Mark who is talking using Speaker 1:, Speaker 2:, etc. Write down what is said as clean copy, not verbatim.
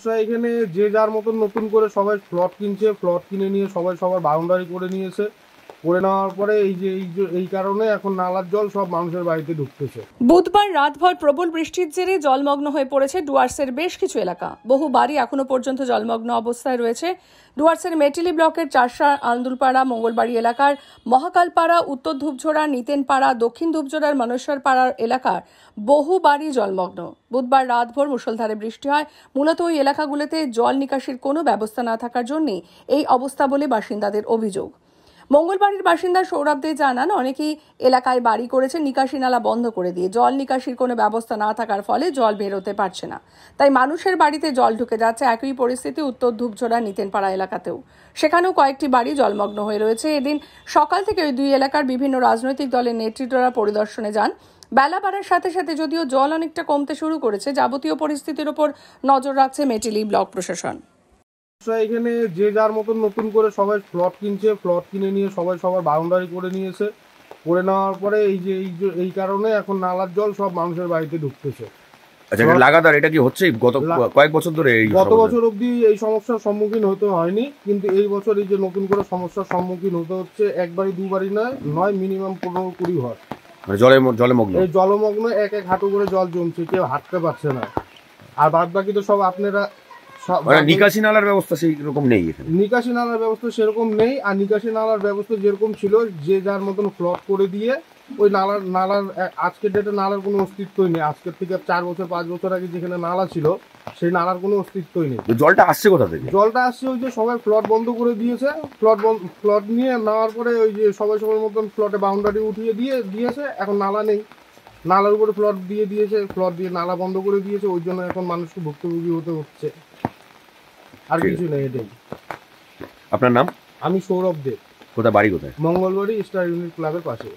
Speaker 1: সমস্যা এখানে যে যার মতন নতুন করে সবাই প্লট কিনছে, প্লট কিনে নিয়ে সবাই সবার বাউন্ডারি করে নিয়েছে। করে নেওয়ার পরে এই কারণে এখন নালার জল সব মানুষের বাড়িতে ঢুকতেছে।
Speaker 2: বুধবার রাতভর প্রবল বৃষ্টির জেরে জলমগ্ন হয়ে পড়েছে ডুয়ার্সের বেশ কিছু এলাকা। বহু বাড়ি এখনো পর্যন্ত জলমগ্ন অবস্থায় রয়েছে। ডুয়ার্সের মেটিলি ব্লকের চারশা, আন্দুলপাড়া, মঙ্গলবাড়ি এলাকার মহাকালপাড়া, উত্তর ধূপঝোড়া, নিতেনপাড়া, দক্ষিণ ধূপঝোড়ার মনেশ্বর পাড়ার এলাকার বহু বাড়ি জলমগ্ন। বুধবার রাতভর মুষলধারে বৃষ্টি হয়। মূলত ওই এলাকাগুলোতে জল নিকাশির কোনো ব্যবস্থা না থাকার জন্যই এই অবস্থা বলে বাসিন্দাদের অভিযোগ। মঙ্গলবাড়ির বাসিন্দা সৌরভ দে জানান, অনেকেই এলাকায় বাড়ি করেছে নিকাশি নালা বন্ধ করে দিয়ে। জল নিকাশির কোনো ব্যবস্থা না থাকার ফলে জল বেরোতে পারছে না, তাই মানুষের বাড়িতে জল ঢুকে যাচ্ছে। একই পরিস্থিতি উত্তর ধূপঝোড়া, নিতেনপাড়া এলাকাতেও, সেখানেও কয়েকটি বাড়ি জলমগ্ন হয়ে রয়েছে। এদিন সকাল থেকে ওই দুই এলাকার বিভিন্ন রাজনৈতিক দলের নেতৃত্বরা পরিদর্শনে যান। বেলা বাড়ার সাথে সাথে যদিও জল অনেকটা কমতে শুরু করেছে, যাবতীয় পরিস্থিতির উপর নজর রাখছে মেটিলি ব্লক প্রশাসন।
Speaker 1: এখানে যে যার মতন নতুন করে সবাই প্লট কিনছে, প্লট কিনে নিয়ে সবাই সবার বাউন্ডারি করে নিয়েছে। করে নেওয়ার পরে এই কারণে এখন নালার জল সব মানুষের বাড়িতে ঢুকতেছে।
Speaker 3: আচ্ছা, এটা লাগাতার এটা কি হচ্ছে গত কয়েক বছর ধরে?
Speaker 1: গত বছর অবধি এই সমস্যার সম্মুখীন হতে হয়নি, কিন্তু এই বছর এই যে নতুন করে সমস্যার সম্মুখীন হতে হচ্ছে। একবারই দুবারই নয়, মিনিমাম 15-20 হয়।
Speaker 3: মানে জলমগ্ন,
Speaker 1: এই জলমগ্ন এক হাঁটু করে জল জমছে, কেউ হাঁটতে পারছে না। আর বাদ বাকি তো সব আপনারা
Speaker 3: নিকাশি নালার ব্যবস্থা সেই রকম নেই এখানে।
Speaker 1: নিকাশি নালার ব্যবস্থা সেরকম নেই। আর নিকাশি নালার ব্যবস্থা যেরকম ছিল, যে যার মতন প্লট করে দিয়ে ওই নালার আজকের ডেটে নালার কোনো অস্তিত্বই নেই। আজকের থেকে 4-5 বছর আগে যেখানে নালা ছিল, সেই নালার কোনো অস্তিত্বই নেই।
Speaker 3: জলটা আসছে কোথা থেকে?
Speaker 1: জলটা আসছে ওই যে সবাই প্লট বন্ধ করে দিয়েছে। প্লট নিয়ে নেওয়ার পরে ওই যে সবাই মতন প্লটে বাউন্ডারি উঠিয়ে দিয়েছে। এখন নালা নেই, নালার উপরে প্লট দিয়ে দিয়েছে, প্লট দিয়ে নালা বন্ধ করে দিয়েছে। ওই জন্য এখন মানুষকে ভুক্তভোগী হতে হচ্ছে, আর কিছু নেই। এটাই।
Speaker 3: আপনার নাম?
Speaker 1: আমি সৌরভ দে।
Speaker 3: কোথায় বাড়ি? কোথায়?
Speaker 1: মঙ্গলবাড়ি স্টার ইউনিট ক্লাবের পাশে।